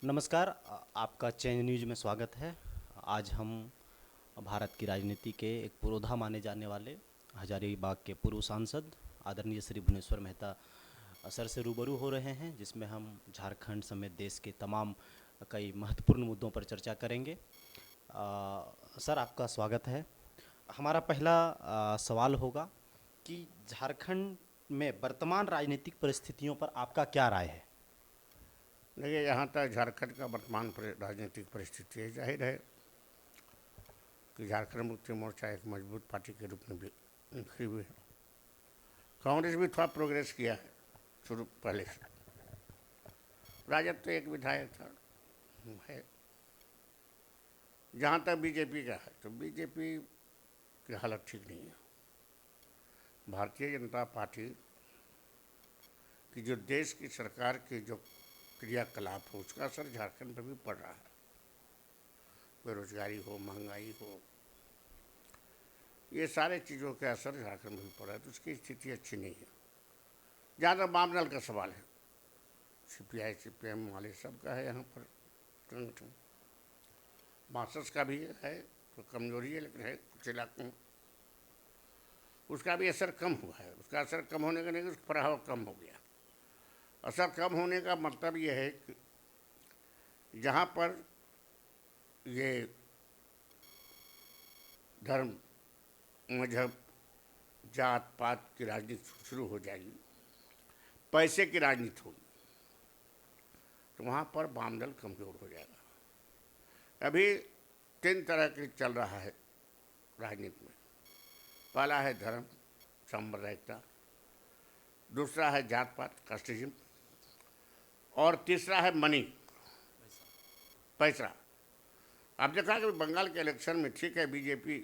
नमस्कार। आपका चैन न्यूज में स्वागत है। आज हम भारत की राजनीति के एक पुरोधा माने जाने वाले हजारीबाग के पूर्व सांसद आदरणीय श्री भुवनेश्वर मेहता सर से रूबरू हो रहे हैं, जिसमें हम झारखंड समेत देश के तमाम कई महत्वपूर्ण मुद्दों पर चर्चा करेंगे। सर, आपका स्वागत है। हमारा पहला सवाल होगा कि झारखंड में वर्तमान राजनीतिक परिस्थितियों पर आपका क्या राय है? देखिए, यहाँ तक झारखंड का वर्तमान राजनीतिक परिस्थिति है, जाहिर है कि झारखंड मुक्ति मोर्चा एक मजबूत पार्टी के रूप में भी उभरी हुई है। कांग्रेस भी थोड़ा प्रोग्रेस किया है शुरू पहले से। राजद तो एक विधायक था है। जहाँ तक बीजेपी का है तो बीजेपी की हालत ठीक नहीं है। भारतीय जनता पार्टी की जो देश की सरकार की जो क्रियाकलाप हो उसका असर झारखंड पर भी पड़ रहा है। बेरोजगारी हो, महंगाई हो, ये सारे चीज़ों का असर झारखंड में भी पड़ रहा है, तो उसकी स्थिति अच्छी नहीं है। जहाँ तक वामदल का सवाल है, सीपीआई सीपीएम वाले सब का है यहाँ पर संगठन। मार्क्सिस्ट का भी है, तो कमजोरी है लेकिन है कुछ इलाकों में। उसका भी असर कम हुआ है। उसका असर कम होने का नहीं, उसका प्रभाव कम हो गया। असर कम होने का मतलब ये है कि जहाँ पर ये धर्म, मजहब, जात पात की राजनीति शुरू हो जाएगी, पैसे की राजनीति होगी, तो वहाँ पर वामदल कमजोर हो जाएगा। अभी 3 तरह के चल रहा है राजनीति में। पहला है धर्म, सांप्रदायिकता, दूसरा है जात पात, कास्टिज्म, और तीसरा है मनी, पैसा। आप देखा कि बंगाल के इलेक्शन में ठीक है बीजेपी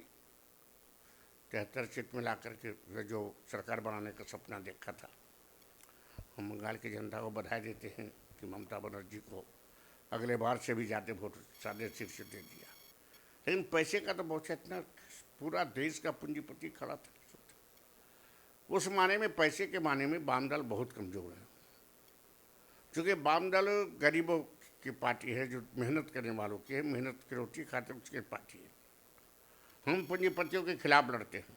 73 सीट में ला करके जो सरकार बनाने का सपना देखा था, हम बंगाल की जनता को बधाई देते हैं कि ममता बनर्जी को अगले बार से भी ज़्यादा वोट 7.5 से दे दिया। लेकिन पैसे का तो बहुत इतना पूरा देश का पूंजीपति खड़ा था। उस माने में, पैसे के माने में वामदल बहुत कमज़ोर है। क्योंकि वामदल गरीबों की पार्टी है, जो मेहनत करने वालों की है, मेहनत की रोटी खाते उसकी पार्टी है। हम पूंजीपतियों के खिलाफ लड़ते हैं,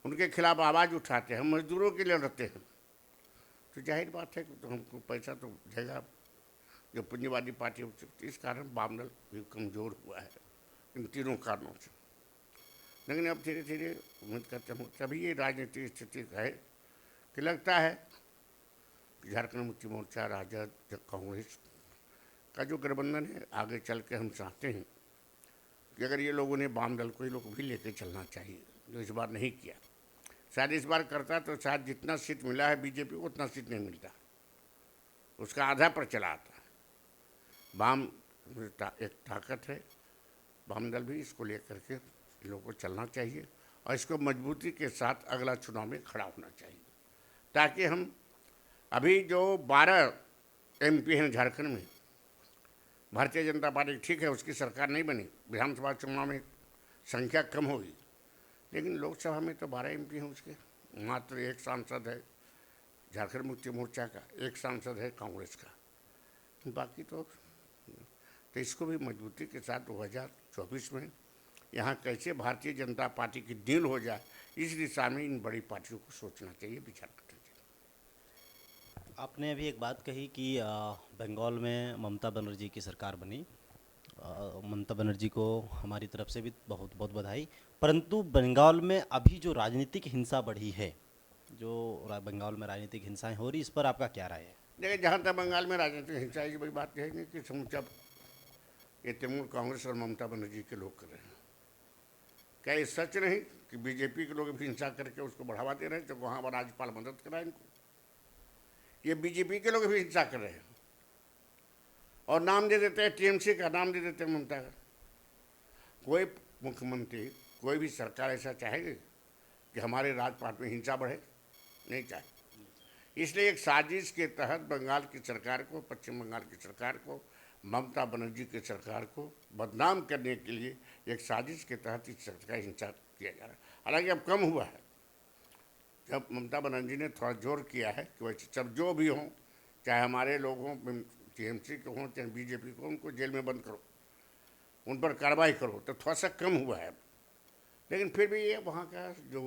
उनके खिलाफ आवाज़ उठाते हैं, हम मजदूरों के लिए लड़ते हैं। तो जाहिर बात है कि तो हमको पैसा तो देगा जो पूंजीवादी पार्टी हो सकती है। इस कारण वामदल भी कमज़ोर हुआ है इन तीनों कारणों से। लेकिन अब धीरे धीरे उम्मीद करते हूँ तभी ये राजनीतिक स्थिति है कि लगता है कि झारखंड मुक्ति मोर्चा, राजद, कांग्रेस का जो गठबंधन है, आगे चल के हम चाहते हैं कि अगर ये लोगों ने वामदल को, ये लोग भी लेके चलना चाहिए, जो इस बार नहीं किया। शायद इस बार करता तो शायद जितना सीट मिला है बीजेपी को उतना सीट नहीं मिलता, उसका आधा पर चला आता है। वाम एक ताकत है, वामदल भी इसको लेकर के लोगों को चलना चाहिए और इसको मजबूती के साथ अगला चुनाव में खड़ा होना चाहिए, ताकि हम अभी जो 12 एमपी हैं झारखंड में, भारतीय जनता पार्टी ठीक है उसकी सरकार नहीं बनी, विधानसभा चुनाव में संख्या कम होगी, लेकिन लोकसभा में तो 12 एमपी हैं उसके। मात्र एक सांसद है झारखंड मुक्ति मोर्चा का, एक सांसद है कांग्रेस का, बाकी तो इसको भी मजबूती के साथ 2024 में यहाँ कैसे भारतीय जनता पार्टी की डील हो जाए, इस दिशा में इन बड़ी पार्टियों को सोचना चाहिए, विचार करना चाहिए। आपने अभी एक बात कही कि बंगाल में ममता बनर्जी की सरकार बनी। ममता बनर्जी को हमारी तरफ से भी बहुत बहुत बधाई। परंतु बंगाल में अभी जो राजनीतिक हिंसा बढ़ी है, जो बंगाल में राजनीतिक हिंसाएं हो रही, इस पर आपका क्या राय है? देखिए, जहाँ तक बंगाल में राजनीतिक हिंसा की बड़ी बात कहेंगे कि समूचा ये तृणमूल कांग्रेस और ममता बनर्जी के लोग कर रहे हैं। क्या ये सच नहीं कि बीजेपी के लोग भी हिंसा करके उसको बढ़ावा दे रहे हैं, तो वहाँ पर राज्यपाल मदद कर रहा है इनको? ये बीजेपी के लोग भी हिंसा कर रहे हैं और नाम दे देते हैं टीएमसी का, नाम दे देते हैं ममता का। कोई मुख्यमंत्री, कोई भी सरकार ऐसा चाहेगी कि हमारे राजपाट में हिंसा बढ़े? नहीं चाहे। इसलिए एक साजिश के तहत बंगाल की सरकार को, पश्चिम बंगाल की सरकार को, ममता बनर्जी की सरकार को बदनाम करने के लिए एक साजिश के तहत इस सरकार हिंसा किया जा रहा है। हालांकि अब कम हुआ है, जब ममता बनर्जी ने थोड़ा जोर किया है कि वैसे सब जो भी हों, चाहे हमारे लोग हों, टीएमसी के हों चाहे बीजेपी को, उनको जेल में बंद करो, उन पर कार्रवाई करो, तो थोड़ा सा कम हुआ है। लेकिन फिर भी ये वहाँ का जो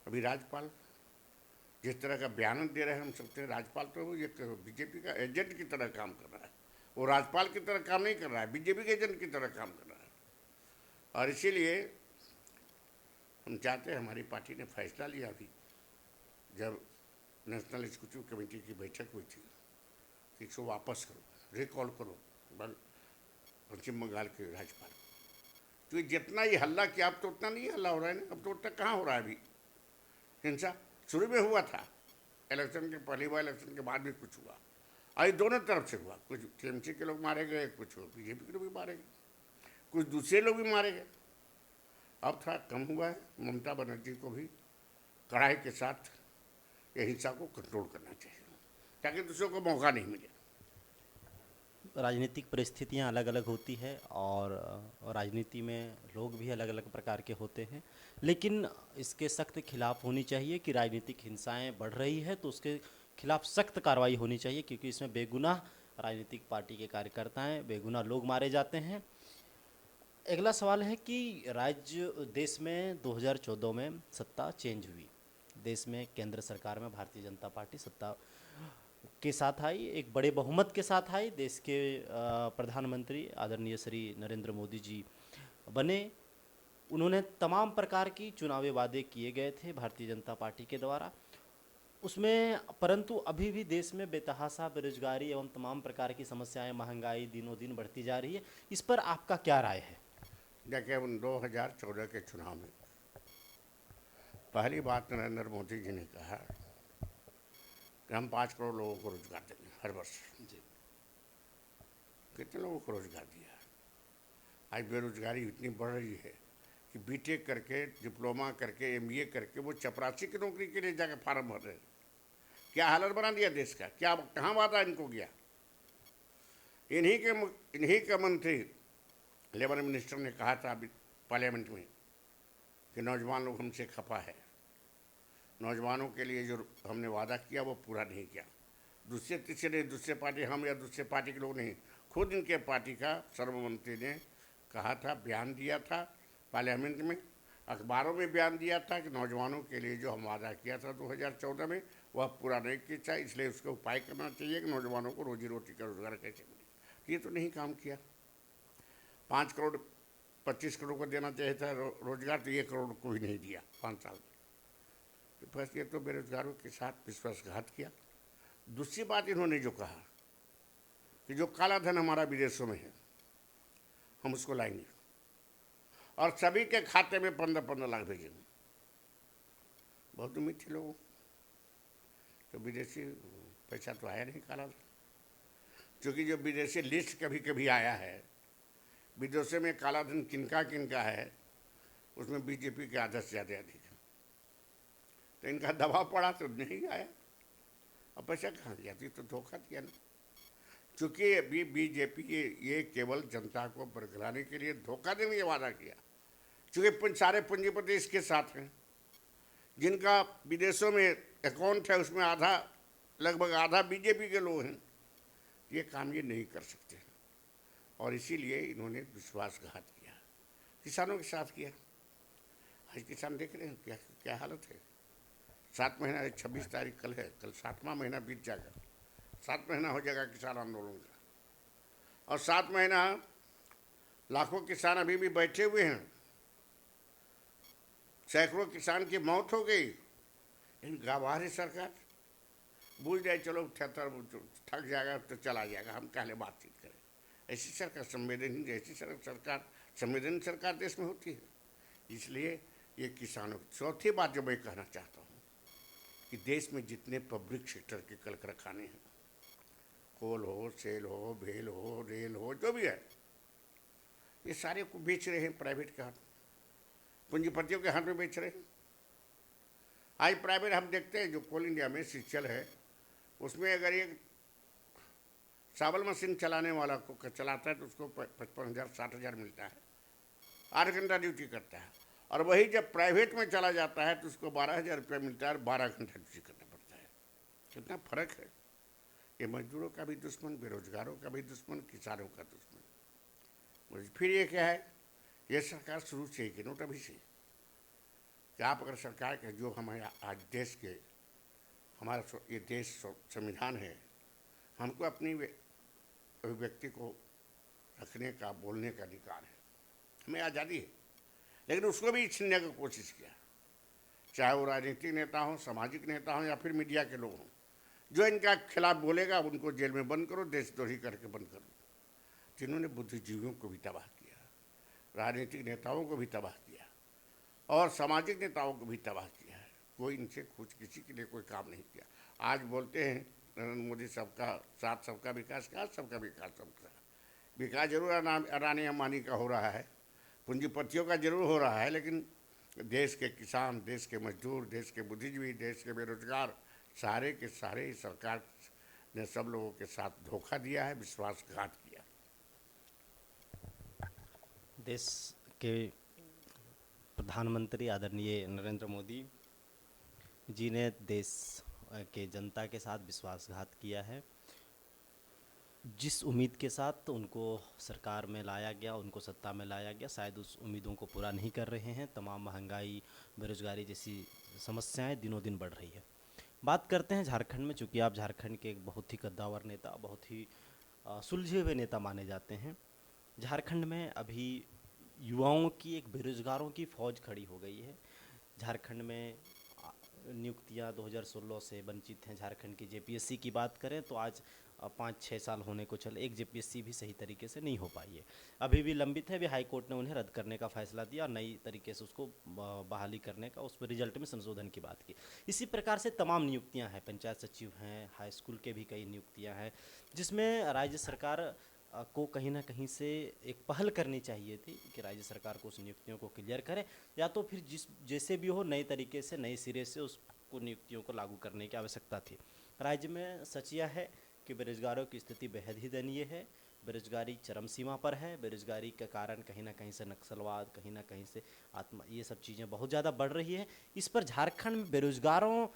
अभी राज्यपाल जिस तरह का बयान दे रहे हैं, हम सकते हैं राज्यपाल तो ये बीजेपी का एजेंट की तरह काम कर रहा है। वो राज्यपाल की तरह काम नहीं कर रहा है, बीजेपी के एजेंट की तरह काम कर रहा है। और इसीलिए हम चाहते हैं, हमारी पार्टी ने फैसला लिया अभी जब नेशनल एग्जीक्यूटिव कमेटी की बैठक हुई थी कि इसको वापस करो, रिकॉल करो पश्चिम बंगाल के राज्यपाल। तो ये जितना ये हल्ला किया, अब तो उतना नहीं हल्ला हो रहा है ना, अब तो उतना कहाँ हो रहा है अभी हिंसा। शुरू में हुआ था इलेक्शन के पहले, हुआ इलेक्शन के बाद भी कुछ हुआ, अभी दोनों तरफ से हुआ। कुछ टीएमसी के लोग मारे गए, कुछ बीजेपी के लोग भी मारे गए, कुछ दूसरे लोग भी मारे गए। अब थोड़ा कम हुआ है। ममता बनर्जी को भी कड़ाई के साथ ये हिंसा को कंट्रोल करना चाहिए ताकि दूसरों को मौका नहीं मिले। राजनीतिक परिस्थितियां अलग अलग होती है और राजनीति में लोग भी अलग अलग प्रकार के होते हैं, लेकिन इसके सख्त खिलाफ होनी चाहिए कि राजनीतिक हिंसाएं बढ़ रही है तो उसके खिलाफ सख्त कार्रवाई होनी चाहिए, क्योंकि इसमें बेगुनाह राजनीतिक पार्टी के कार्यकर्ता हैं, बेगुनाह लोग मारे जाते हैं। अगला सवाल है कि राज्य देश में 2014 में सत्ता चेंज हुई, देश में केंद्र सरकार में भारतीय जनता पार्टी सत्ता के साथ आई, एक बड़े बहुमत के साथ आई। देश के प्रधानमंत्री आदरणीय श्री नरेंद्र मोदी जी बने। उन्होंने तमाम प्रकार की चुनावी वादे किए गए थे भारतीय जनता पार्टी के द्वारा उसमें, परंतु अभी भी देश में बेतहाशा बेरोजगारी एवं तमाम प्रकार की समस्याएं, महंगाई दिनों दिन बढ़ती जा रही है। इस पर आपका क्या राय है? देखिए, उन 2014 के चुनाव में पहली बात नरेंद्र मोदी जी ने कहा कि हम 5 करोड़ लोगों को रोजगार देंगे हर वर्ष। जी। कितने लोगों को रोजगार दिया? आज बेरोजगारी इतनी बढ़ रही है कि बीटेक करके, डिप्लोमा करके, एमबीए करके वो चपरासी की नौकरी के लिए जाकर फार्म भर रहे हैं। क्या हालत बना दिया देश का? क्या कहाँ वादा इनको गया? इन्हीं के मंत्री लेबर मिनिस्टर ने कहा था अभी पार्लियामेंट में कि नौजवान लोग हमसे खफा है, नौजवानों के लिए जो हमने वादा किया वो पूरा नहीं किया। दूसरे तीसरे दूसरे पार्टी, हम या दूसरे पार्टी के लोग नहीं, खुद इनके पार्टी का सर्व मंत्री ने कहा था, बयान दिया था पार्लियामेंट में, अखबारों में बयान दिया था कि नौजवानों के लिए जो हम वादा किया था 2014 में वह पूरा नहीं किया, इसलिए उसका उपाय करना चाहिए कि नौजवानों को रोजी रोटी का रोजगार कैसे मिले। ये तो नहीं काम किया। 5 करोड़ 25 करोड़ को देना चाहिए था रोजगार, तो 1 करोड़ को भी नहीं दिया 5 साल में। तो बस ये तो बेरोजगारों के साथ विश्वासघात किया। दूसरी बात इन्होंने जो कहा कि जो काला धन हमारा विदेशों में है हम उसको लाएंगे और सभी के खाते में 15-15 लाख भेजेंगे। बहुत उम्मीद थी लोगों, तो विदेशी पैसा तो आया नहीं काला धन, क्योंकि जो विदेशी लिस्ट कभी कभी आया है, विदेशों में काला धन किनका किनका है उसमें बीजेपी के आधा से ज़्यादा अधिक है। तो इनका दबाव पड़ा तो नहीं आया, अब पैसा कहाँ गया? तो धोखा दिया ना। क्योंकि अभी बीजेपी ये केवल जनता को बरगलाने के लिए धोखा देने का वादा किया, क्योंकि सारे पूंजीपति इसके साथ हैं, जिनका विदेशों में अकाउंट है उसमें आधा, लगभग आधा बीजेपी के लोग हैं। ये काम ये नहीं कर सकते और इसीलिए इन्होंने विश्वासघात किया, किसानों के साथ किया। आज किसान देख रहे हैं क्या क्या हालत है। 7 महीना, 26 तारीख कल है, कल 7वां महीना बीत जाएगा, 7 महीना हो जाएगा किसान आंदोलन का। और 7 महीना लाखों किसान अभी भी बैठे हुए हैं, सैकड़ों किसान की मौत हो गई। इन गवाह सरकार भूल जाए, चलो थक जाएगा तो चला जाएगा, हम पहले बातचीत करें। ऐसी सरकार संवेदनहीन, ऐसी सरकार संवेदनहीन सरकार देश में होती है। इसलिए ये किसानों की चौथी बात जो मैं कहना चाहता हूँ कि देश में जितने पब्लिक सेक्टर के कल कारखाने हैं, कोल हो, सेल हो, भेल हो, रेल हो, जो भी है, ये सारे को बेच रहे हैं प्राइवेट के हाथ, पूंजीपतियों के हाथ में बेच रहे हैं। आज प्राइवेट हम देखते हैं जो कोल इंडिया में सिंचल है, उसमें अगर एक साबल मशीन चलाने वाला को चलाता है तो उसको 55,000 60,000 मिलता है, 8 घंटा ड्यूटी करता है। और वही जब प्राइवेट में चला जाता है तो उसको 12,000 रुपये मिलता है और 12 घंटा ड्यूटी करना पड़ता है। कितना फर्क है। ये मजदूरों का भी दुश्मन, बेरोजगारों का भी दुश्मन, किसानों का दुश्मन। फिर ये क्या है, ये सरकार शुरू से ही कि नोट अभी से कि आप अगर सरकार के जो हमारे आज देश के हमारा ये देश संविधान है, हमको अपनी अभिव्यक्ति को रखने का, बोलने का अधिकार है, हमें आज़ादी है, लेकिन उसको भी छीनने की कोशिश किया, चाहे वो राजनीतिक नेता हों, सामाजिक नेता हों या फिर मीडिया के लोग हों। जो इनका खिलाफ बोलेगा उनको जेल में बंद करो, देशद्रोही करके बंद करो। जिन्होंने बुद्धिजीवियों को भी तबाह किया, राजनीतिक नेताओं को भी तबाह किया और सामाजिक नेताओं को भी तबाह किया है, कोई इनसे कुछ किसी के लिए कोई काम नहीं किया। आज बोलते हैं नरेंद्र मोदी सबका साथ सबका विकास, का सबका विकास, सबका विकास जरूर अडानी अंबानी का हो रहा है, पूंजीपतियों का जरूर हो रहा है, लेकिन देश के किसान, देश के मजदूर, देश के बुद्धिजीवी, देश के बेरोजगार, सारे के सारे ही सरकार ने सब लोगों के साथ धोखा दिया है, विश्वासघात किया। देश के प्रधानमंत्री आदरणीय नरेंद्र मोदी जी ने देश के जनता के साथ विश्वासघात किया है। जिस उम्मीद के साथ उनको सरकार में लाया गया, उनको सत्ता में लाया गया, शायद उस उम्मीदों को पूरा नहीं कर रहे हैं। तमाम महंगाई, बेरोजगारी जैसी समस्याएं दिनों दिन बढ़ रही है। बात करते हैं झारखंड में, चूँकि आप झारखंड के एक बहुत ही कद्दावर नेता, बहुत ही सुलझे हुए नेता माने जाते हैं। झारखंड में अभी युवाओं की, एक बेरोजगारों की फौज खड़ी हो गई है। झारखंड में नियुक्तियां 2016 से वंचित हैं। झारखंड की जेपीएससी की बात करें तो आज 5-6 साल होने को चले, एक जेपीएससी भी सही तरीके से नहीं हो पाई है, अभी भी लंबित है। अभी हाई कोर्ट ने उन्हें रद्द करने का फैसला दिया और नई तरीके से उसको बहाली करने का, उस पर रिजल्ट में संशोधन की बात की। इसी प्रकार से तमाम नियुक्तियां हैं, पंचायत सचिव हैं, हाई स्कूल के भी कई नियुक्तियां हैं, जिसमें राज्य सरकार को कहीं ना कहीं से एक पहल करनी चाहिए थी कि राज्य सरकार को उस नियुक्तियों को क्लियर करे, या तो फिर जैसे भी हो नए तरीके से, नए सिरे से उसको नियुक्तियों को लागू करने की आवश्यकता थी। राज्य में सच यह है कि बेरोजगारों की स्थिति बेहद ही दयनीय है। बेरोजगारी चरम सीमा पर है। बेरोजगारी के कारण कहीं ना कहीं से नक्सलवाद, कहीं ना कहीं से ये सब चीज़ें बहुत ज़्यादा बढ़ रही है। इस पर झारखंड में बेरोजगारों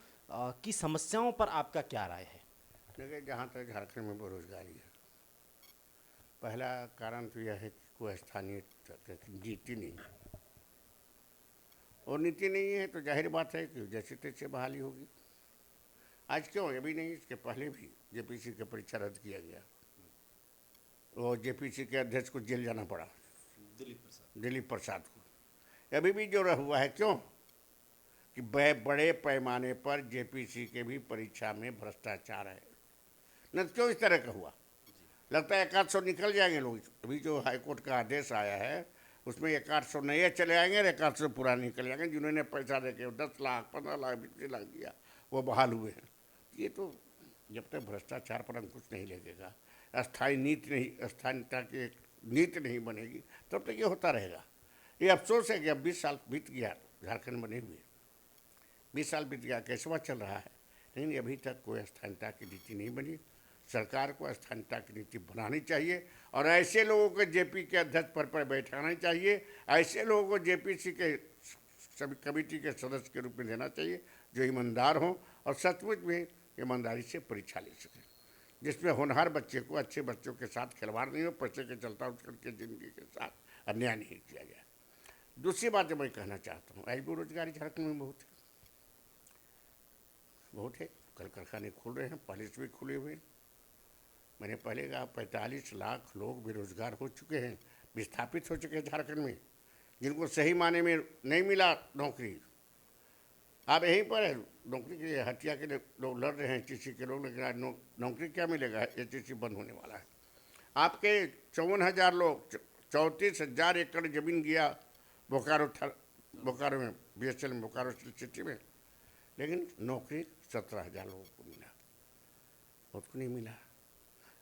की समस्याओं पर आपका क्या राय है? देखिए, जहाँ तक झारखंड में बेरोजगारी है, पहला कारण तो यह है कि कोई स्थानीय नीति नहीं है, और नीति नहीं है तो जाहिर बात है कि जैसे तैसे बहाली होगी। आज क्यों, अभी नहीं, इसके पहले भी जेपीसी की परीक्षा रद्द किया गया और जेपीसी के अध्यक्ष को जेल जाना पड़ा, दिलीप प्रसाद को। अभी भी जो हुआ है, क्यों कि बड़े पैमाने पर जेपीसी के भी परीक्षा में भ्रष्टाचार है। न क्यों इस तरह का हुआ, लगता है 1-800 निकल जाएंगे लोग। अभी जो हाईकोर्ट का आदेश आया है उसमें 1-800 नए चले आएंगे और 1-800 पुराने निकल जाएंगे। जिन्होंने पैसा दे के 10 लाख, 15 लाख, 20 लाख दिया, वो बहाल हुए हैं। ये तो जब तक भ्रष्टाचार पर अंकुश नहीं लगेगा, स्थायी नीति नहीं, स्थानीयता की एक नीति नहीं बनेगी, तब तक ये होता रहेगा। ये अफसोस है कि अब 20 साल बीत गया झारखंड बने हुए, 20 साल बीत गया, कैसवा चल रहा है, लेकिन अभी तक कोई स्थानीयता की नीति नहीं बनी। सरकार को स्थानीयता की नीति बनानी चाहिए और ऐसे लोगों को जेपी के अध्यक्ष पद पर बैठाना चाहिए। ऐसे लोगों को जेपीसी के सभी कमेटी के सदस्य के रूप में देना चाहिए जो ईमानदार हों और सचमुच में ईमानदारी से परीक्षा ले सकें, जिसमें होनहार बच्चे को, अच्छे बच्चों के साथ खिलवाड़ नहीं हो, पैसे के चलता उनके ज़िंदगी के साथ अन्याय नहीं किया जाए। दूसरी बात जो मैं कहना चाहता हूँ, आज बेरोजगारी झारखंड में बहुत है। कल कारखाने खुल रहे हैं, पहले से भी खुले हुए हैं। मैंने पहले कहा 45 लाख लोग बेरोजगार हो चुके हैं, विस्थापित हो चुके हैं झारखंड में, जिनको सही माने में नहीं मिला नौकरी। आप यहीं पर है, नौकरी के हत्या के लिए लोग लड़ रहे हैं, एचईसी के लोग, लेकिन आज नौकरी क्या मिलेगा, एचईसी बंद होने वाला है। आपके 54,000 लोग, 34,000 एकड़ जमीन गया बोकारो में, बीएसएल में, बोकारो सिटी में, लेकिन नौकरी 17,000 लोगों को मिला, उसको नहीं मिला।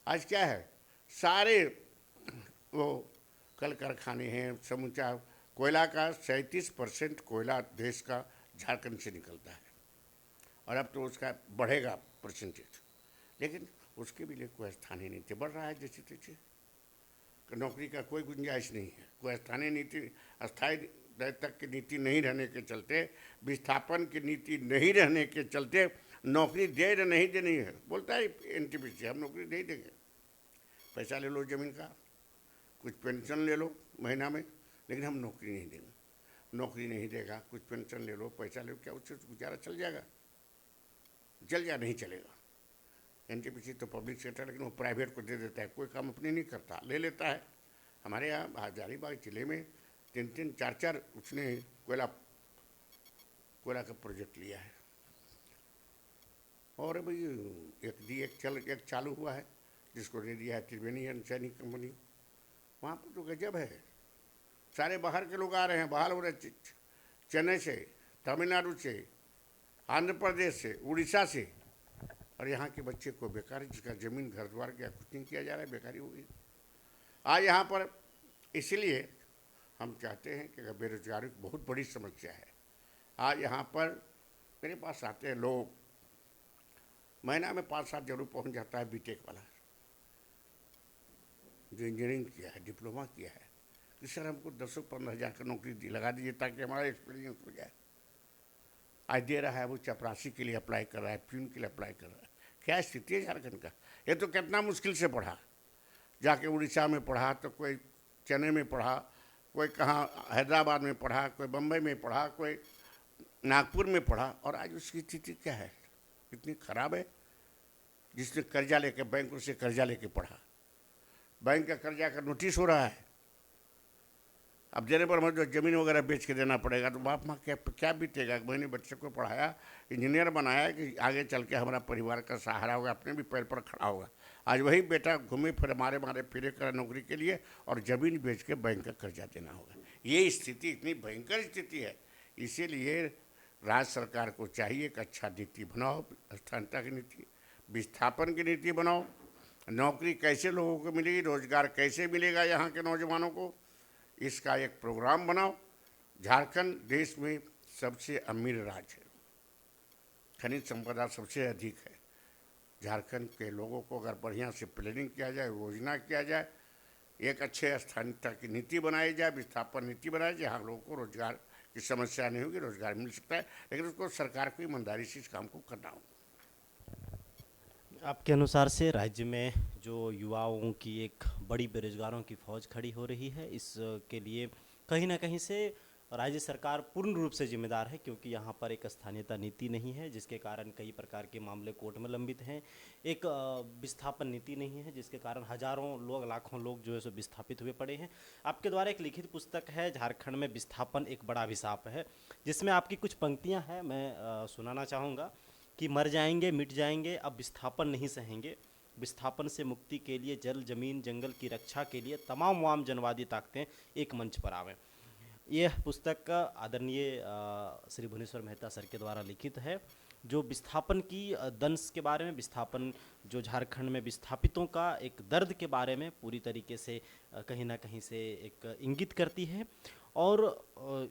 आज क्या है, सारे वो कल कारखाने हैं, समूचा कोयला का 37% कोयला देश का झारखंड से निकलता है, और अब तो उसका बढ़ेगा परसेंटेज, लेकिन उसके भी लिए कोई स्थानीय नीति बढ़ रहा है जैसे तैसे। नौकरी का कोई गुंजाइश नहीं है, कोई स्थानीय नीति, अस्थायी तक की नीति नहीं रहने के चलते, विस्थापन की नीति नहीं रहने के चलते नौकरी दे या नहीं देनी है, बोलता है एनटीपीसी हम नौकरी दे देंगे, पैसा ले लो ज़मीन का, कुछ पेंशन ले लो महीना में, लेकिन हम नौकरी नहीं देंगे। नौकरी नहीं देगा, कुछ पेंशन ले लो, पैसा ले लो, क्या उससे गुजारा चल जाएगा? चल जा नहीं चलेगा। एनटीपीसी तो पब्लिक सेक्टर, लेकिन वो प्राइवेट को दे देता है, कोई काम अपने नहीं करता, ले लेता है। हमारे यहाँ हजारीबाग जिले में 3-3, 4-4 उसने कोयला का प्रोजेक्ट लिया है। और भाई एक चालू हुआ है जिसको दे दिया है त्रिवेणी सैनिक कंपनी, वहाँ पर तो गजब है। सारे बाहर के लोग आ रहे हैं, बाहर हो रहे, चेन्नई से, तमिलनाडु से, आंध्र प्रदेश से, उड़ीसा से, और यहाँ के बच्चे को बेकारी, जिसका ज़मीन घर द्वार क्या कुछ नहीं किया जा रहा है, बेकारी हो गई। आज यहाँ पर इसलिए हम चाहते हैं कि बेरोजगारी बहुत बड़ी समस्या है। आज यहाँ पर मेरे पास आते हैं लोग, महीना में 5-7 जरूर पहुँच जाता है बीटेक वाला, जो इंजीनियरिंग किया है, डिप्लोमा किया है, कि सर हमको 10-15 हज़ार का नौकरी लगा दीजिए ताकि हमारा एक्सपीरियंस हो जाए। आज दे रहा है, वो चपरासी के लिए अप्लाई कर रहा है, प्यून के लिए अप्लाई कर रहा है। क्या स्थिति है झारखंड का? ये तो कितना मुश्किल से पढ़ा, जाके उड़ीसा में पढ़ा, तो कोई चेन्नई में पढ़ा, कोई कहाँ हैदराबाद में पढ़ा, कोई बम्बई में पढ़ा, कोई नागपुर में पढ़ा, और आज उसकी स्थिति क्या है? इतनी खराब है। जिसने कर्जा लेके, बैंक से कर्जा लेके पढ़ा, बैंक का कर्जा का नोटिस हो रहा है, अब देने पर मुझे ज़मीन वगैरह बेच के देना पड़ेगा, तो बाप माँ क्या बीतेगा? मैंने बच्चे को पढ़ाया, इंजीनियर बनाया कि आगे चल के हमारा परिवार का सहारा होगा, अपने भी पैर पर खड़ा होगा। आज वही बेटा घूमे फिर मारे फिरे कर नौकरी के लिए, और ज़मीन बेच के बैंक का कर्जा देना होगा। ये स्थिति इतनी भयंकर स्थिति है। इसीलिए राज्य सरकार को चाहिए कि अच्छा नीति बनाओ, स्थानीयता की नीति, विस्थापन की नीति बनाओ, नौकरी कैसे लोगों को मिलेगी, रोजगार कैसे मिलेगा यहाँ के नौजवानों को, इसका एक प्रोग्राम बनाओ। झारखंड देश में सबसे अमीर राज्य है, खनिज संपदा सबसे अधिक है। झारखंड के लोगों को अगर बढ़िया से प्लानिंग किया जाए, योजना किया जाए, एक अच्छे स्थानीयता की नीति बनाई जाए, विस्थापन नीति बनाई जाए, जहाँ लोगों को रोजगार की समस्या नहीं होगी, रोजगार मिल सकता है, लेकिन उसको सरकार को ईमानदारी से इस काम को करना होगा। आपके अनुसार से राज्य में जो युवाओं की एक बड़ी बेरोजगारों की फौज खड़ी हो रही है, इसके लिए कहीं ना कहीं से राज्य सरकार पूर्ण रूप से जिम्मेदार है, क्योंकि यहाँ पर एक स्थानीयता नीति नहीं है, जिसके कारण कई प्रकार के मामले कोर्ट में लंबित हैं। एक विस्थापन नीति नहीं है, जिसके कारण हजारों लोग, लाखों लोग जो है सो विस्थापित हुए पड़े हैं। आपके द्वारा एक लिखित पुस्तक है, झारखंड में विस्थापन एक बड़ा अभिशाप है, जिसमें आपकी कुछ पंक्तियाँ हैं, मैं सुनाना चाहूँगा कि मर जाएंगे, मिट जाएंगे, अब विस्थापन नहीं सहेंगे। विस्थापन से मुक्ति के लिए जल, जमीन, जंगल की रक्षा के लिए तमाम वाम जनवादी ताकतें एक मंच पर आवें। यह पुस्तक आदरणीय श्री भुवनेश्वर मेहता सर के द्वारा लिखित है, जो विस्थापन की दंश के बारे में, विस्थापन जो झारखंड में विस्थापितों का एक दर्द के बारे में पूरी तरीके से कहीं ना कहीं से एक इंगित करती है। और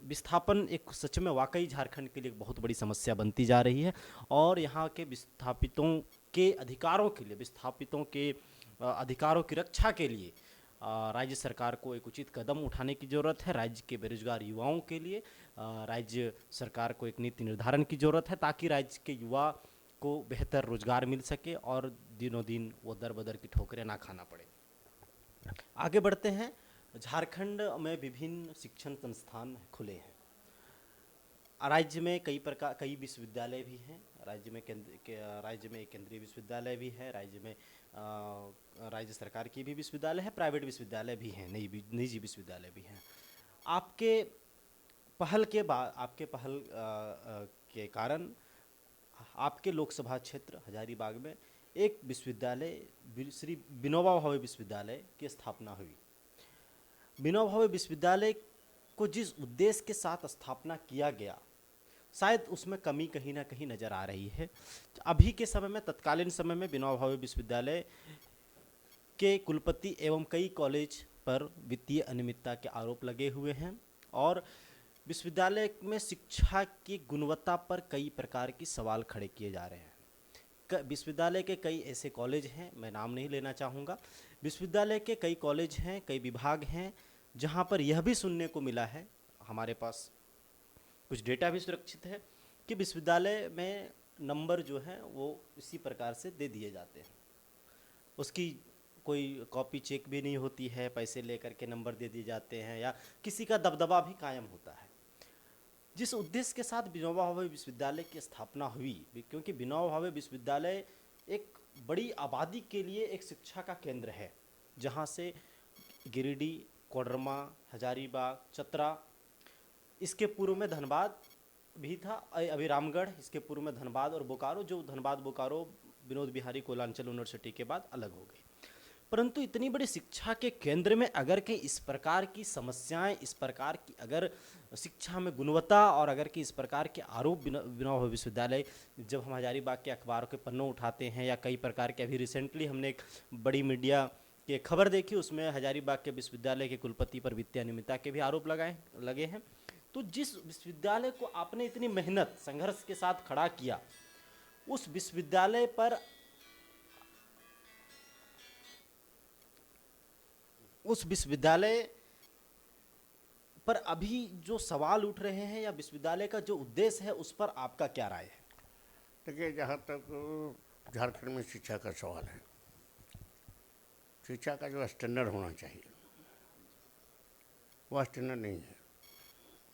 विस्थापन एक सच में वाकई झारखंड के लिए एक बहुत बड़ी समस्या बनती जा रही है, और यहाँ के विस्थापितों के अधिकारों के लिए, विस्थापितों के अधिकारों की रक्षा के लिए राज्य सरकार को एक उचित कदम उठाने की ज़रूरत है। राज्य के बेरोजगार युवाओं के लिए राज्य सरकार को एक नीति निर्धारण की ज़रूरत है, ताकि राज्य के युवा को बेहतर रोजगार मिल सके और दिनों दिन वो दर बदर की ठोकरें ना खाना पड़े। आगे बढ़ते हैं। झारखंड में विभिन्न शिक्षण संस्थान खुले हैं। राज्य में कई विश्वविद्यालय भी हैं। राज्य में एक केंद्रीय विश्वविद्यालय भी है। राज्य में राज्य सरकार की भी विश्वविद्यालय है, प्राइवेट विश्वविद्यालय भी हैं, निजी विश्वविद्यालय भी हैं। आपके पहल के कारण आपके लोकसभा क्षेत्र हजारीबाग में एक विश्वविद्यालय, श्री विनोबा भावे विश्वविद्यालय की स्थापना हुई। विनोबा भावे विश्वविद्यालय को जिस उद्देश्य के साथ स्थापना किया गया, शायद उसमें कमी कहीं ना कहीं नज़र आ रही है। अभी के समय में, तत्कालीन समय में विनोबा भावे विश्वविद्यालय के कुलपति एवं कई कॉलेज पर वित्तीय अनियमितता के आरोप लगे हुए हैं, और विश्वविद्यालय में शिक्षा की गुणवत्ता पर कई प्रकार की सवाल खड़े किए जा रहे हैं। विश्वविद्यालय के कई ऐसे कॉलेज हैं, मैं नाम नहीं लेना चाहूँगा, विश्वविद्यालय के कई कॉलेज हैं, कई विभाग हैं, जहाँ पर यह भी सुनने को मिला है, हमारे पास कुछ डेटा भी सुरक्षित है, कि विश्वविद्यालय में नंबर जो हैं वो इसी प्रकार से दे दिए जाते हैं। उसकी कोई कॉपी चेक भी नहीं होती है, पैसे लेकर के नंबर दे दिए जाते हैं या किसी का दबदबा भी कायम होता है। जिस उद्देश्य के साथ विनोबा भावे विश्वविद्यालय की स्थापना हुई, क्योंकि विनोबा भावे विश्वविद्यालय एक बड़ी आबादी के लिए एक शिक्षा का केंद्र है, जहाँ से गिरिडीह, कोडरमा, हजारीबाग, चतरा, इसके पूर्व में धनबाद भी था, अभी रामगढ़, इसके पूर्व में धनबाद और बोकारो, जो धनबाद बोकारो विनोद बिहारी कोयलांचल यूनिवर्सिटी के बाद अलग हो गई। परंतु इतनी बड़ी शिक्षा के केंद्र में अगर कि इस प्रकार की समस्याएं, इस प्रकार की अगर शिक्षा में गुणवत्ता और अगर कि इस प्रकार के आरोप विनोबा भावे विश्वविद्यालय, जब हम हजारीबाग के अखबारों के पन्नों उठाते हैं या कई प्रकार के, अभी रिसेंटली हमने एक बड़ी मीडिया की खबर देखी, उसमें हजारीबाग के विश्वविद्यालय के कुलपति पर वित्तीय अनियमितता के भी आरोप लगे हैं। तो जिस विश्वविद्यालय को आपने इतनी मेहनत संघर्ष के साथ खड़ा किया, उस विश्वविद्यालय पर अभी जो सवाल उठ रहे हैं या विश्वविद्यालय का जो उद्देश्य है, उस पर आपका क्या राय है? देखिए, जहाँ तक झारखंड में शिक्षा का सवाल है, शिक्षा का जो स्टैंडर्ड होना चाहिए वो स्टैंडर्ड नहीं है।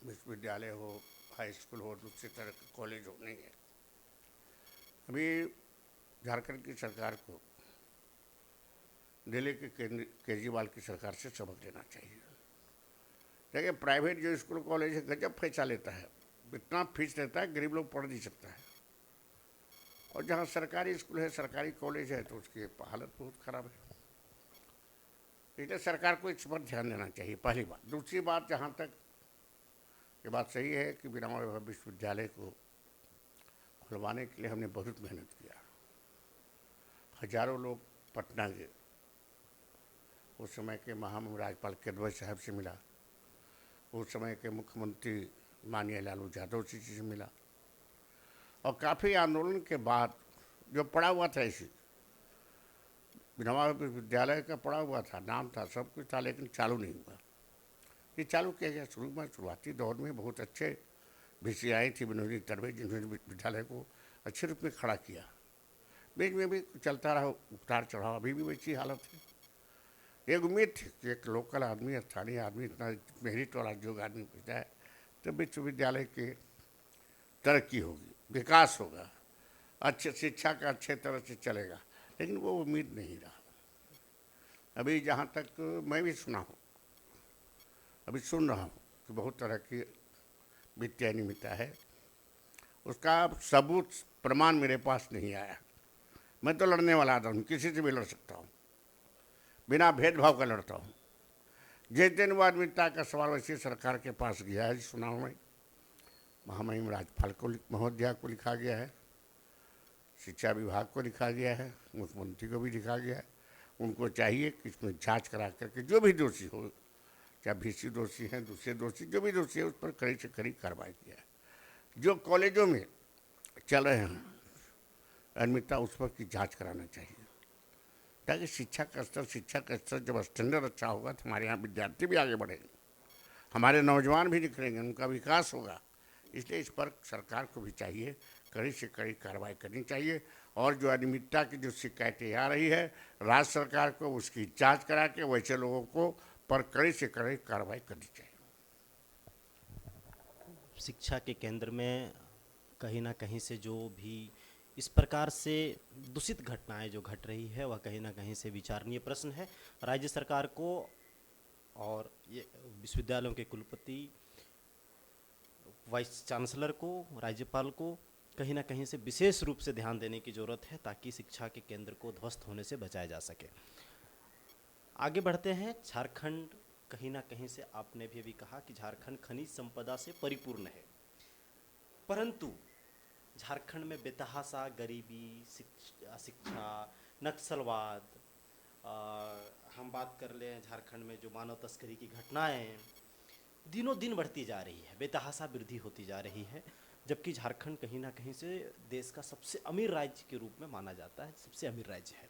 विश्वविद्यालय हो, हाई स्कूल हो, दूसरी तरह के कॉलेज हो, नहीं है। अभी झारखंड की सरकार को दिल्ली के केजरीवाल की सरकार से सबक लेना चाहिए। देखिए, प्राइवेट जो स्कूल कॉलेज है गजब पैसा लेता है, इतना फीस लेता है गरीब लोग पढ़ नहीं सकता है। और जहाँ सरकारी स्कूल है, सरकारी कॉलेज है, तो उसकी हालत बहुत ख़राब है। इसलिए सरकार को इस पर ध्यान देना चाहिए, पहली बात। दूसरी बात, जहाँ तक ये बात सही है कि विनोबा भावे विश्वविद्यालय को खुलवाने के लिए हमने बहुत मेहनत किया। हजारों लोग पटना गए, उस समय के महामहिम राज्यपाल केदवई साहब से मिला, उस समय के मुख्यमंत्री माननीय लालू यादव जी से मिला, और काफ़ी आंदोलन के बाद जो पड़ा हुआ था, इसी विनोबा विश्वविद्यालय का पड़ा हुआ था, नाम था, सब कुछ था, लेकिन चालू नहीं हुआ। ये चालू किया गया शुरुआती दौर में बहुत अच्छे वीसी आई थी विनोदी दरवेज, जिन्होंने विश्वविद्यालय को अच्छे रूप में खड़ा किया। बीच में भी चलता रहा उतार चढ़ाव, अभी भी वैसी हालत है। एक उम्मीद थी कि एक लोकल आदमी, स्थानीय आदमी, इतना मेरिट वाला जो आदमी पूछता है, तो विश्वविद्यालय की तरक्की होगी, विकास होगा, अच्छे शिक्षा का अच्छे तरह से चलेगा, लेकिन वो उम्मीद नहीं रहा। अभी जहाँ तक मैं भी सुना हूँ, अभी सुन रहा हूँ कि बहुत तरह की वित्तीय अनियमितता है, उसका सबूत प्रमाण मेरे पास नहीं आया। मैं तो लड़ने वाला आदमी हूँ, किसी से भी लड़ सकता हूँ, बिना भेदभाव का लड़ता हूँ। जिस दिन वो अनियमितता का सवाल वैसे सरकार के पास गया है, सुना हूँ मैं, महामहिम राज्यपाल को महोदया को लिखा गया है, शिक्षा विभाग को लिखा गया है, मुख्यमंत्री को भी लिखा गया है। उनको चाहिए कि इसमें जांच करा करके जो भी दोषी हो, चाहे वीसी दोषी हैं, दूसरे दोषी, जो भी दोषी है, उस पर कड़ी से कड़ी कार्रवाई किया है। जो कॉलेजों में चल रहे हैं अनियमितता, उस पर की जाँच कराना चाहिए, ताकि शिक्षा का स्तर जब स्टैंडर्ड अच्छा होगा तो हमारे यहाँ विद्यार्थी भी आगे बढ़ेंगे, हमारे नौजवान भी निखरेंगे, उनका विकास होगा। इसलिए इस पर सरकार को भी चाहिए कड़ी से कड़ी कार्रवाई करनी चाहिए, और जो अनियमितता की जो शिकायतें आ रही है, राज्य सरकार को उसकी जांच करा के वैसे लोगों को पर कड़ी से कड़ी कार्रवाई करनी चाहिए। शिक्षा के केंद्र में कहीं ना कहीं से जो भी इस प्रकार से दूषित घटनाएं जो घट रही है, वह कहीं ना कहीं से विचारणीय प्रश्न है। राज्य सरकार को और ये विश्वविद्यालयों के कुलपति, वाइस चांसलर को, राज्यपाल को कहीं ना कहीं से विशेष रूप से ध्यान देने की ज़रूरत है, ताकि शिक्षा के केंद्र को ध्वस्त होने से बचाया जा सके। आगे बढ़ते हैं। झारखंड, कहीं ना कहीं से आपने भी अभी कहा कि झारखंड खनिज संपदा से परिपूर्ण है, परंतु झारखंड में बेतहाशा गरीबी, अशिक्षा, नक्सलवाद, हम बात कर लें झारखंड में जो मानव तस्करी की घटनाएं दिनों दिन बढ़ती जा रही है, बेतहाशा वृद्धि होती जा रही है, जबकि झारखंड कहीं ना कहीं से देश का सबसे अमीर राज्य के रूप में माना जाता है, सबसे अमीर राज्य है।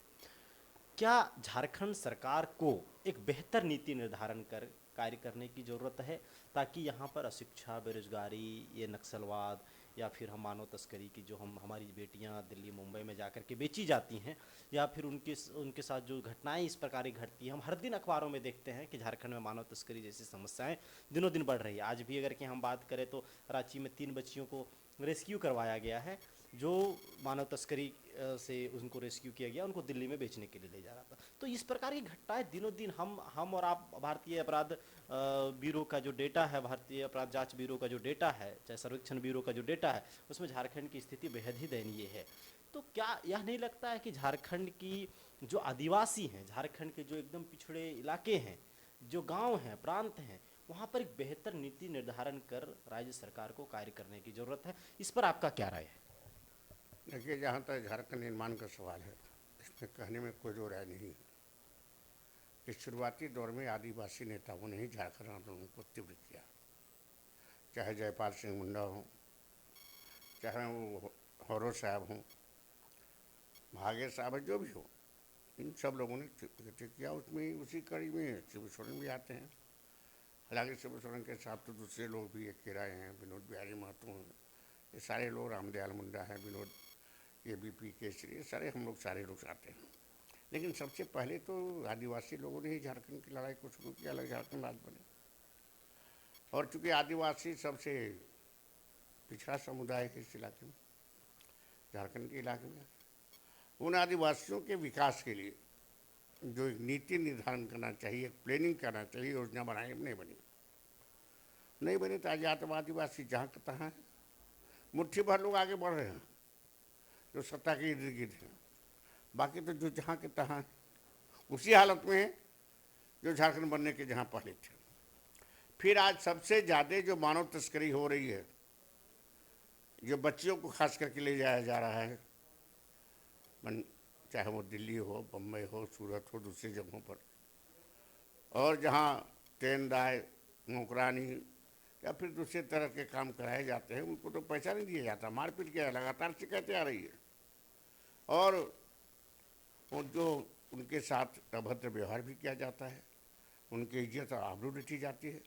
क्या झारखंड सरकार को एक बेहतर नीति निर्धारण कर कार्य करने की ज़रूरत है, ताकि यहाँ पर अशिक्षा, बेरोजगारी, ये नक्सलवाद, या फिर हम मानव तस्करी की, जो हमारी बेटियां दिल्ली मुंबई में जाकर के बेची जाती हैं, या फिर उनके साथ जो घटनाएं इस प्रकार की घटती हैं, हम हर दिन अखबारों में देखते हैं कि झारखंड में मानव तस्करी जैसी समस्याएं दिनों दिन बढ़ रही है। आज भी अगर कि हम बात करें तो रांची में 3 बच्चियों को रेस्क्यू करवाया गया है, जो मानव तस्करी से उनको रेस्क्यू किया गया, उनको दिल्ली में बेचने के लिए ले जा रहा था। तो इस प्रकार की घटनाएं दिनों दिन हम और आप भारतीय अपराध ब्यूरो का जो डेटा है, भारतीय अपराध जांच ब्यूरो का जो डेटा है, चाहे सर्वेक्षण ब्यूरो का जो डेटा है, उसमें झारखंड की स्थिति बेहद ही दयनीय है। तो क्या यह नहीं लगता है कि झारखंड की जो आदिवासी हैं, झारखंड के जो एकदम पिछड़े इलाके हैं, जो गांव हैं, प्रांत हैं, वहाँ पर एक बेहतर नीति निर्धारण कर राज्य सरकार को कार्य करने की ज़रूरत है? इस पर आपका क्या राय है? देखिए, जहाँ तक झारखंड निर्माण का सवाल है, इसमें कहने में कोई दो राय नहीं है कि शुरुआती दौर में आदिवासी नेताओं ने ही झारखंड आंदोलन को तीव्र किया। चाहे जयपाल सिंह मुंडा हो, चाहे वो हौरो साहब हों, भागे साहब, जो भी हो, इन सब लोगों ने किया। उसमें उसी कड़ी में शिबू सोरेन भी आते हैं। हालांकि शिबू सोरेन के साथ तो दूसरे लोग भी एक किराए हैं, विनोद बिहारी महतो हैं, ये सारे लोग, रामदयाल मुंडा हैं, विनोद, ये बीपी केसरी, ये सारे हम लोग सारे लोग आते हैं। लेकिन सबसे पहले तो आदिवासी लोगों ने ही झारखंड की लड़ाई को शुरू किया, अलग झारखंड राज्य बने। और चूँकि आदिवासी सबसे पिछड़ा समुदाय है इस इलाके में, झारखंड के इलाके में, उन आदिवासियों के विकास के लिए जो एक नीति निर्धारण करना चाहिए, एक प्लानिंग करना चाहिए, योजना बनाए, नहीं बनी तो आज आदिवासी जहाँ का तहाँ है। मुट्ठी भर लोग आगे बढ़ रहे हैं जो सत्ता के इर्द गिर्द हैं, बाकी तो जो जहाँ के तहाँ उसी हालत में है जो झारखंड बनने के जहाँ पहले थे। फिर आज सबसे ज़्यादा जो मानव तस्करी हो रही है, जो बच्चियों को खास करके ले जाया जा रहा है, चाहे वो दिल्ली हो, बम्बई हो, सूरत हो, दूसरी जगहों पर, और जहाँ ट्रेन राय, नौकरानी या फिर दूसरे तरह के काम कराए जाते हैं, उनको तो पैसा नहीं दिया जाता, मारपीट किया, लगातार शिकायतें आ रही है। और जो उनके साथ अभद्र व्यवहार भी किया जाता है, उनकी इज्जत और आबरू लूटी जाती है।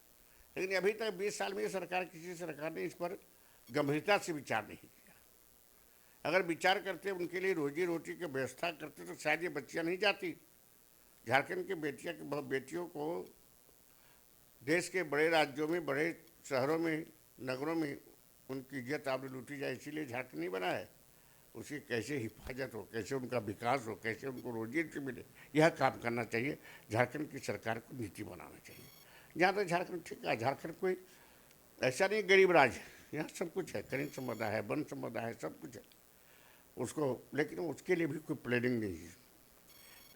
लेकिन अभी तक 20 साल में सरकार, किसी सरकार ने इस पर गंभीरता से विचार नहीं किया। अगर विचार करते, उनके लिए रोजी रोटी की व्यवस्था करते, तो शायद ये बच्चियाँ नहीं जाती। झारखंड के बेटियों को देश के बड़े राज्यों में, बड़े शहरों में, नगरों में उनकी इज्जत आबरू लूटी जाए, इसीलिए झारखंड नहीं बना है। उसकी कैसे हिफाजत हो, कैसे उनका विकास हो, कैसे उनको रोजी रोटी मिले, यह काम करना चाहिए। झारखंड की सरकार को नीति बनाना चाहिए। जहाँ तक झारखंड, ठीक है, झारखंड कोई ऐसा नहीं गरीब राज्य है, यहाँ सब कुछ है, खनिज संपदा है, वन संपदा है, सब कुछ है उसको, लेकिन उसके लिए भी कोई प्लानिंग नहीं है।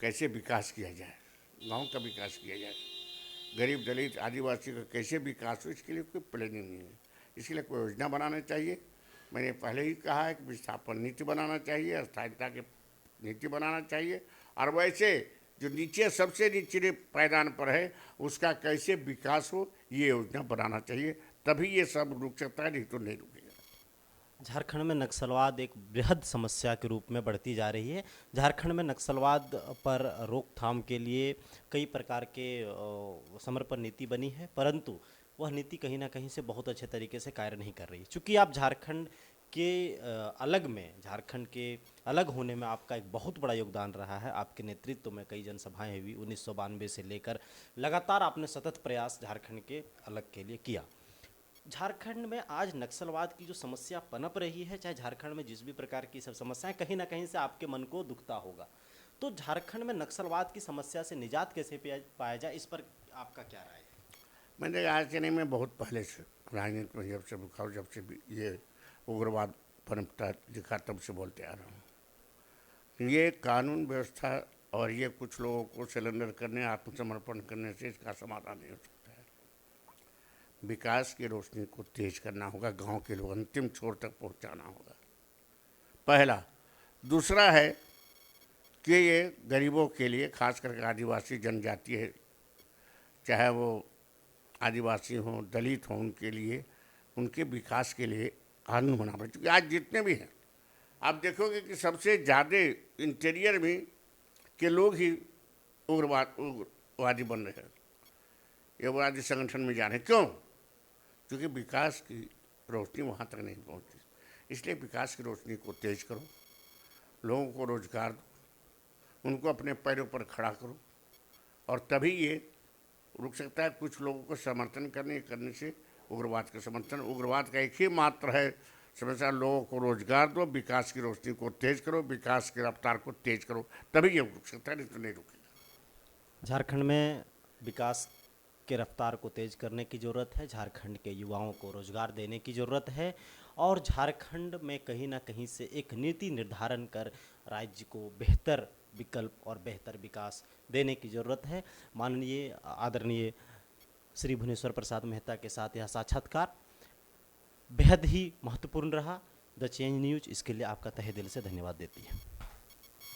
कैसे विकास किया जाए, गांव का विकास किया जाए, गरीब दलित आदिवासी का कैसे विकास हो, इसके लिए कोई प्लानिंग नहीं है। इसके लिए कोई योजना बनाना चाहिए। मैंने पहले ही कहा है कि विस्थापन नीति बनाना चाहिए, स्थायित्व की नीति बनाना चाहिए, और वैसे जो नीचे सबसे निचले पायदान पर है उसका कैसे विकास हो, ये योजना बनाना चाहिए, तभी ये सब रुक सकता है, नहीं तो नहीं रुकेगा। झारखंड में नक्सलवाद एक बृहद समस्या के रूप में बढ़ती जा रही है। झारखंड में नक्सलवाद पर रोकथाम के लिए कई प्रकार के समर्पण नीति बनी है, परंतु वह नीति कहीं ना कहीं से बहुत अच्छे तरीके से कार्य नहीं कर रही। चूँकि आप झारखंड के झारखंड के अलग होने में आपका एक बहुत बड़ा योगदान रहा है। आपके नेतृत्व में कई जनसभाएं हुई 1992 से लेकर, लगातार आपने सतत प्रयास झारखंड के अलग के लिए किया। झारखंड में आज नक्सलवाद की जो समस्या पनप रही है, चाहे झारखंड में जिस भी प्रकार की सब समस्याएं, कहीं ना कहीं से आपके मन को दुखता होगा। तो झारखंड में नक्सलवाद की समस्या से निजात कैसे पाया जाए, इस पर आपका क्या राय है? मैंने आज के नहीं, मैं बहुत पहले से राजनीति में जब से भी ये उग्रवाद पनपता दिखा, तब से बोलते आ रहा हूँ। ये कानून व्यवस्था और ये कुछ लोगों को सिलेंडर करने, आत्मसमर्पण करने से इसका समाधान नहीं हो सकता है। विकास की रोशनी को तेज करना होगा, गांव के लोग अंतिम छोर तक पहुंचाना होगा, पहला। दूसरा है कि ये गरीबों के लिए, खास करके आदिवासी जनजाति है, चाहे वो आदिवासी हों, दलित हों, उनके लिए, उनके विकास के लिए कानून बना पड़े। क्योंकि आज जितने भी हैं, आप देखोगे कि सबसे ज़्यादा इंटीरियर में के लोग ही उग्रवादी बन रहे हैं, ये उग्रवादी संगठन में जा रहे हैं। क्यों? क्योंकि विकास की रोशनी वहाँ तक नहीं पहुँची। इसलिए विकास की रोशनी को तेज करो, लोगों को रोजगार दो, उनको अपने पैरों पर खड़ा करो, और तभी ये रुक सकता है। कुछ लोगों को समर्थन करने से उग्रवाद का समर्थन, उग्रवाद का एक ही मात्र है समस्या, लोगों को रोजगार दो, विकास की रोशनी को तेज करो, विकास की रफ्तार को तेज करो, तभी ये रुक सकता है, नहीं तो नहीं रुकेगा। झारखंड में विकास के रफ्तार को तेज करने की ज़रूरत है, झारखंड के युवाओं को रोजगार देने की ज़रूरत है, और झारखंड में कहीं ना कहीं से एक नीति निर्धारण कर राज्य को बेहतर विकल्प और बेहतर विकास देने की ज़रूरत है। माननीय आदरणीय श्री भुवनेश्वर प्रसाद मेहता के साथ यह साक्षात्कार बेहद ही महत्वपूर्ण रहा। द चेंज न्यूज इसके लिए आपका तहे दिल से धन्यवाद देती है।